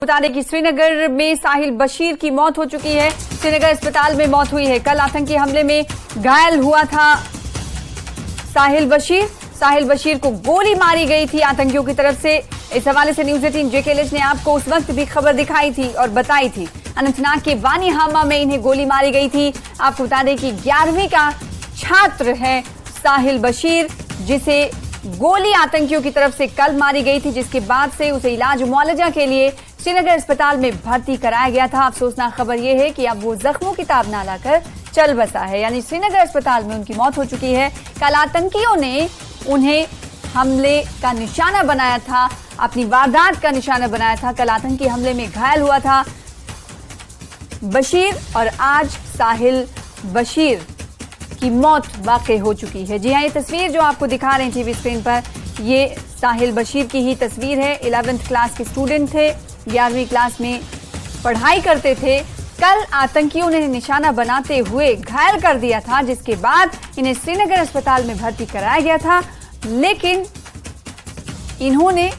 बता दें कि श्रीनगर में साहिल बशीर की मौत हो चुकी है। श्रीनगर अस्पताल में मौत हुई है। कल आतंकी हमले में घायल हुआ था साहिल बशीर। साहिल बशीर को गोली मारी गई थी आतंकियों की तरफ से। इस हवाले से न्यूज 18 JKLH ने आपको उस वक्त भी खबर दिखाई थी और बताई थी। अनंतनाग के वानी हामा में इन्हें गोली मारी गई थी। आपको बता दें कि 11वीं का छात्र है साहिल बशीर, जिसे गोली आतंकियों की तरफ से कल मारी गई थी, जिसके बाद से उसे इलाज मुआवजा के लिए श्रीनगर अस्पताल में भर्ती कराया गया था। अफसोसनाक खबर यह है कि अब वो जख्मों की ताब ना लाकर चल बसा है, यानी श्रीनगर अस्पताल में उनकी मौत हो चुकी है। कल आतंकियों ने उन्हें हमले का निशाना बनाया था, अपनी वारदात का निशाना बनाया था। कल आतंकी हमले में घायल हुआ था बशीर और आज साहिल बशीर की मौत वाकई हो चुकी है। जी हाँ, ये तस्वीर जो आपको दिखा रहे हैं टीवी स्क्रीन पर, ये साहिल बशीर की ही तस्वीर है। 11th क्लास के स्टूडेंट थे, 11वीं क्लास में पढ़ाई करते थे। कल आतंकियों ने निशाना बनाते हुए घायल कर दिया था, जिसके बाद इन्हें श्रीनगर अस्पताल में भर्ती कराया गया था, लेकिन इन्होंने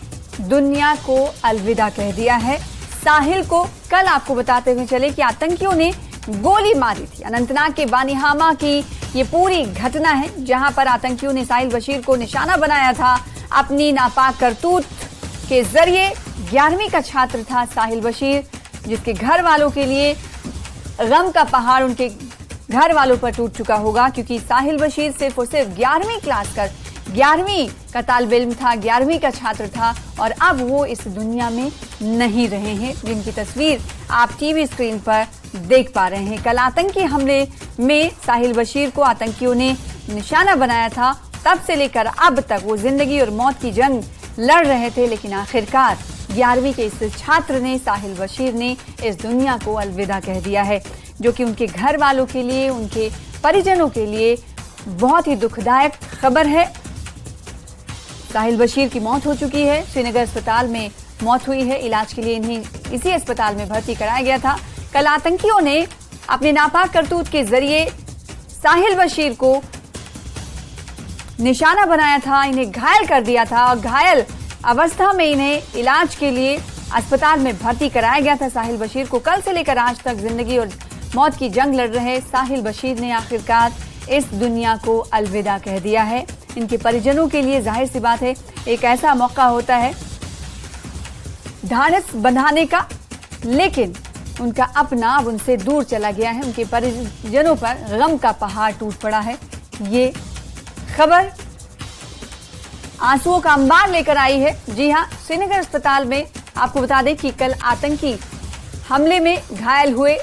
दुनिया को अलविदा कह दिया है। साहिल को कल आपको बताते हुए चले कि आतंकियों ने गोली मारी थी। अनंतनाग के वानी हामा की ये पूरी घटना है, जहां पर आतंकियों ने साहिल बशीर को निशाना बनाया था अपनी नापाक करतूत के जरिए। 11वीं का छात्र था साहिल बशीर, जिसके घर वालों के लिए गम का पहाड़ उनके घर वालों पर टूट चुका होगा, क्योंकि साहिल बशीर सिर्फ और सिर्फ 11वीं क्लास का 11वीं का तालिब इल्म था, 11वीं का छात्र था और अब वो इस दुनिया में नहीं रहे हैं, जिनकी तस्वीर आप टीवी स्क्रीन पर देख पा रहे हैं। कल आतंकी हमले में साहिल बशीर को आतंकियों ने निशाना बनाया था। तब से लेकर अब तक वो जिंदगी और मौत की जंग लड़ रहे थे, लेकिन आखिरकार 11वीं के इस छात्र ने, साहिल बशीर ने, इस दुनिया को अलविदा कह दिया है, जो कि उनके घर वालों के लिए, उनके परिजनों के लिए बहुत ही दुखदायक खबर है। साहिल बशीर की मौत हो चुकी है। श्रीनगर अस्पताल में मौत हुई है। इलाज के लिए इन्हें इसी अस्पताल में भर्ती कराया गया था। कल आतंकियों ने अपने नापाक करतूत के जरिए साहिल बशीर को निशाना बनाया था, इन्हें घायल कर दिया था और घायल अवस्था में इन्हें इलाज के लिए अस्पताल में भर्ती कराया गया था। साहिल बशीर को कल से लेकर आज तक जिंदगी और मौत की जंग लड़ रहे साहिल बशीर ने आखिरकार इस दुनिया को अलविदा कह दिया है। इनके परिजनों के लिए जाहिर सी बात है एक ऐसा मौका होता है ढाढ़स बंधाने का, लेकिन उनका अपना अब उनसे दूर चला गया है। उनके परिजनों पर गम का पहाड़ टूट पड़ा है। ये खबर आंसुओं का अंबार लेकर आई है। जी हां, श्रीनगर अस्पताल में आपको बता दें कि कल आतंकी हमले में घायल हुए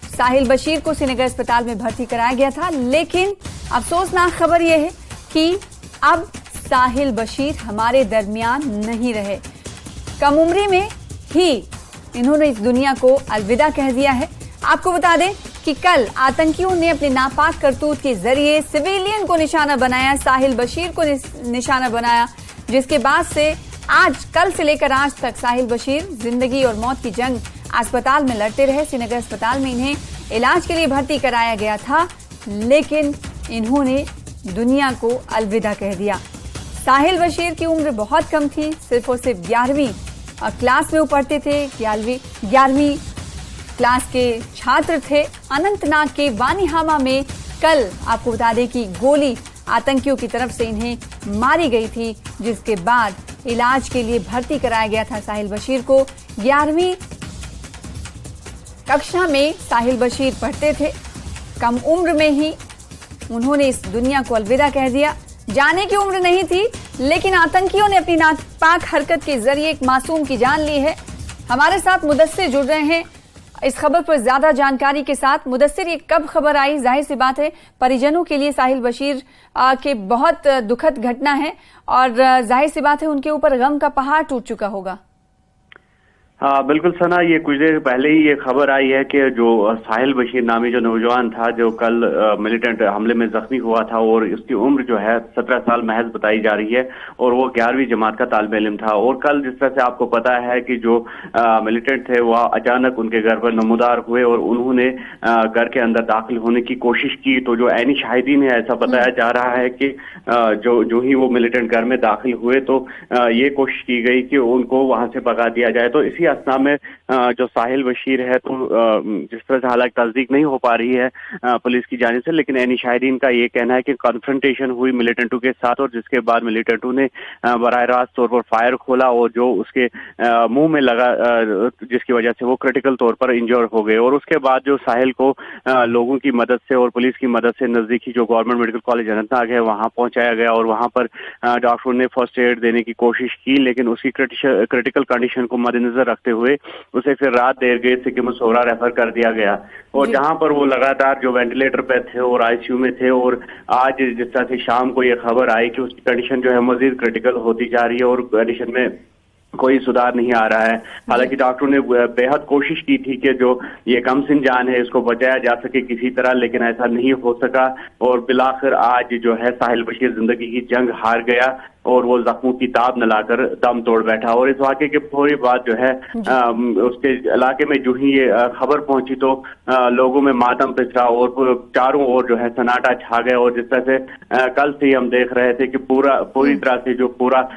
साहिल बशीर को श्रीनगर अस्पताल में भर्ती कराया गया था, लेकिन अफसोसनाक खबर यह है कि अब साहिल बशीर हमारे दरमियान नहीं रहे। कम उम्री में ही इन्होंने इस दुनिया को अलविदा कह दिया है। आपको बता दें कि कल आतंकियों ने अपने नापाक करतूत के जरिए सिविलियन को निशाना बनाया, साहिल बशीर को निशाना बनाया, जिसके बाद से आज, कल से लेकर आज तक साहिल बशीर जिंदगी और मौत की जंग अस्पताल में लड़ते रहे। श्रीनगर अस्पताल में इन्हें इलाज के लिए भर्ती कराया गया था, लेकिन इन्होंने दुनिया को अलविदा कह दिया। साहिल बशीर की उम्र बहुत कम थी, सिर्फ और सिर्फ 11वीं क्लास में वो पढ़ते थे। 11वीं क्लास के छात्र थे। अनंतनाग के वानी हामा में कल आपको बता दें कि गोली आतंकियों की तरफ से इन्हें मारी गई थी, जिसके बाद इलाज के लिए भर्ती कराया गया था साहिल बशीर को। 11वीं कक्षा में साहिल बशीर पढ़ते थे। कम उम्र में ही उन्होंने इस दुनिया को अलविदा कह दिया। जाने की उम्र नहीं थी, लेकिन आतंकियों ने अपनी नापाक हरकत के जरिए एक मासूम की जान ली है। हमारे साथ मुदस्सिर जुड़ रहे हैं इस खबर पर ज्यादा जानकारी के साथ। मुदस्सिर, ये कब खबर आई? जाहिर सी बात है परिजनों के लिए साहिल बशीर के बहुत दुखद घटना है और जाहिर सी बात है उनके ऊपर गम का पहाड़ टूट चुका होगा। हाँ बिल्कुल सना, ये कुछ देर पहले ही ये खबर आई है कि जो साहिल बशीर नामी जो नौजवान था, जो कल मिलिटेंट हमले में जख्मी हुआ था और उसकी उम्र जो है 17 साल महज बताई जा रही है और वो 11वीं जमात का तालिब इल्म था। और कल जिस तरह से आपको पता है कि जो मिलिटेंट थे वह अचानक उनके घर पर नमूदार हुए और उन्होंने घर के अंदर दाखिल होने की कोशिश की। तो जो ऐनी शाहिदीन है, ऐसा बताया जा रहा है कि जो ही वो मिलिटेंट घर में दाखिल हुए तो ये कोशिश की गई कि उनको वहां से भगा दिया जाए। तो इसी ही असना में जो साहिल बशीर है तो जिस तरह से हालांकि तस्दीक नहीं हो पा रही है पुलिस की जानिब से, लेकिन एनी शाहिदीन का ये कहना है कि कॉन्फ्रंटेशन हुई मिलिटेंटों के साथ और जिसके बाद मिलिटेंटों ने बराह रास्त तौर पर फायर खोला और जो उसके मुंह में लगा जिसकी वजह से वो क्रिटिकल तौर पर इंजर्ड हो गए। और उसके बाद जो साहिल को लोगों की मदद से और पुलिस की मदद से नजदीकी जो गवर्नमेंट मेडिकल कॉलेज अनंतनाग है वहां पहुंचाया गया और वहां पर डॉक्टरों ने फर्स्ट एड देने की कोशिश की, लेकिन उसकी क्रिटिकल कंडीशन को मद्देनजर रखते हुए उसे फिर रात देर गए सिकिम सोहरा रेफर कर दिया गया और जहां पर वो लगातार जो वेंटिलेटर पे थे और आईसीयू में थे। और आज जिस तरह से शाम को ये खबर आई कि उसकी कंडीशन जो है मजीद क्रिटिकल होती जा रही है और कंडीशन में कोई सुधार नहीं आ रहा है। हालांकि डॉक्टरों ने बेहद कोशिश की थी कि जो ये कमसिन जान है इसको बचाया जा सके किसी तरह, लेकिन ऐसा नहीं हो सका और बिलाखिर आज जो है साहिल बशीर जिंदगी की जंग हार गया और वो जख्मों की ताब न लाकर दम तोड़ बैठा। और इस वाक़े के थोड़ी बाद जो है उसके इलाके में जो ही ये खबर पहुंची तो लोगों में मातम पिसरा और चारों ओर जो है सन्नाटा छा गया। और जिस तरह से कल से ही हम देख रहे थे कि पूरी तरह से जो पूरा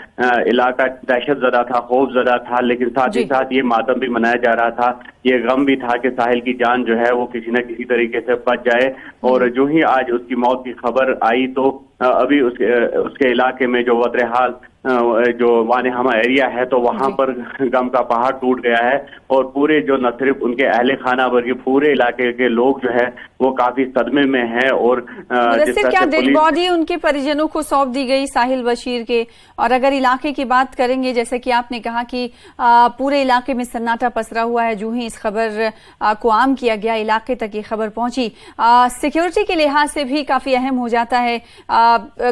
इलाका दहशत ज़दा था, खौफ ज़दा था, लेकिन साथ ही साथ ये मातम भी मनाया जा रहा था, ये गम भी था कि साहिल की जान जो है वो किसी न किसी तरीके से बच जाए। और जो ही आज उसकी मौत की खबर आई तो अभी उसके इलाके में जो वतरहाल जो वानेहमा एरिया है तो वहां पर गम का पहाड़ टूट गया है और पूरे जो न सिर्फ उनके अहले खाना बल्कि पूरे इलाके के लोग जो है वो काफी सदमे में हैं। और क्या डेड बॉडी उनके परिजनों को सौंप दी गई साहिल बशीर के? और अगर इलाके की बात करेंगे, जैसे कि आपने कहा कि पूरे इलाके में सन्नाटा पसरा हुआ है, जो ही इस खबर को आम किया गया इलाके तक ये खबर पहुंची, सिक्योरिटी के लिहाज से भी काफी अहम हो जाता है।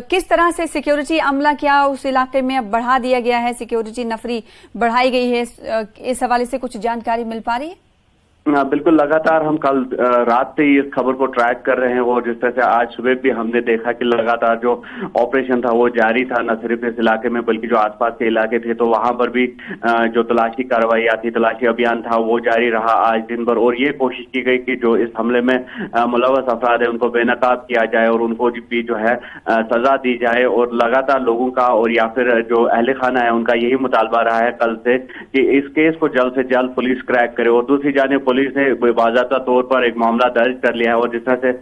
किस तरह से सिक्योरिटी अमला क्या उस इलाके में अब बढ़ा दिया गया है, सिक्योरिटी नफरी बढ़ाई गई है, इस हवाले से कुछ जानकारी मिल पा रही है? बिल्कुल, लगातार हम कल रात से ही इस खबर को ट्रैक कर रहे हैं और जिस तरह से आज सुबह भी हमने देखा कि लगातार जो ऑपरेशन था वो जारी था, न सिर्फ इस इलाके में बल्कि जो आसपास के इलाके थे तो वहां पर भी जो तलाशी कार्रवाई थी, तलाशी अभियान था वो जारी रहा आज दिन भर। और ये कोशिश की गई कि जो इस हमले में मुलव्वस अफराद है उनको बेनकाब किया जाए और उनको भी जो है सजा दी जाए। और लगातार लोगों का और या फिर जो अहले खाना है उनका यही मुतालबा रहा है कल से कि इस केस को जल्द से जल्द पुलिस क्रैक करे। और दूसरी जानिब पुलिस ने बाज़ाब्ता तौर पर एक मामला दर्ज कर लिया है और जिस तरह से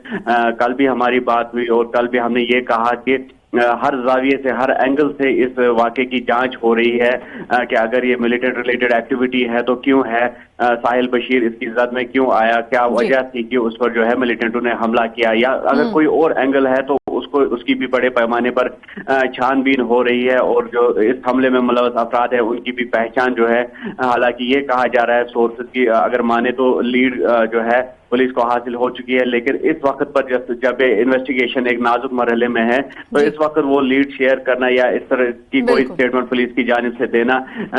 कल भी हमारी बात हुई और कल भी हमने ये कहा कि हर जाविये से, हर एंगल से इस वाक़े की जांच हो रही है कि अगर ये मिलिटेंट रिलेटेड एक्टिविटी है तो क्यों है, साहिल बशीर इसकी जद में क्यों आया, क्या वजह थी कि उस पर जो है मिलिटेंटों ने हमला किया, या अगर कोई और एंगल है तो उसकी भी बड़े पैमाने पर छानबीन हो रही है। और जो इस हमले में मुलव्वस अफराद है उनकी भी पहचान जो है, हालांकि ये कहा जा रहा है सोर्सेज की अगर माने तो लीड जो है पुलिस को हासिल हो चुकी है, लेकिन इस वक्त पर जब इन्वेस्टिगेशन एक नाजुक मरहले में है तो इस वक्त वो लीड शेयर करना या इस तरह की कोई स्टेटमेंट पुलिस की जानिब से देना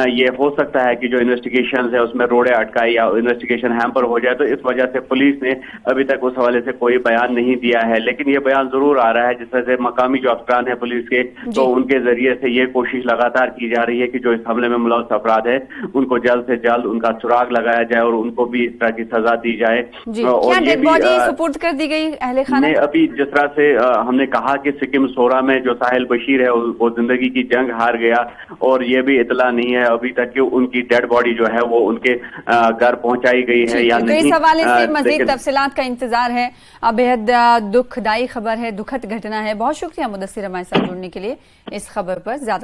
ये हो सकता है कि जो इन्वेस्टिगेशन है उसमें रोड़े अटकाए या इन्वेस्टिगेशन हैम्पर हो जाए। तो इस वजह से पुलिस ने अभी तक उस हवाले से कोई बयान नहीं दिया है, लेकिन ये बयान जरूर आ रहा है जिस तरह से मकामी जो अफसरान है पुलिस के तो उनके जरिए से ये कोशिश लगातार की जा रही है कि जो इस हमले में मुलव्वस अफराद है उनको जल्द से जल्द उनका सुराग लगाया जाए और उनको भी इस तरह की सजा दी जाए। क्या डेड बॉडी सुपुर्द कर दी गई अहले खाना? अभी जिस तरह से हमने कहा कि सिक्किम सोहरा में जो साहिल बशीर है वो जिंदगी की जंग हार गया और ये भी इतला नहीं है अभी तक कि उनकी डेड बॉडी जो है वो उनके घर पहुंचाई गई है या नहीं। इस हवाले से मजीद तफसीलात का इंतजार है। बेहद दुखदायी खबर है, दुखद घटना है। बहुत शुक्रिया मुदस्सिर हमारे साथ जुड़ने के लिए इस खबर पर। ज्यादा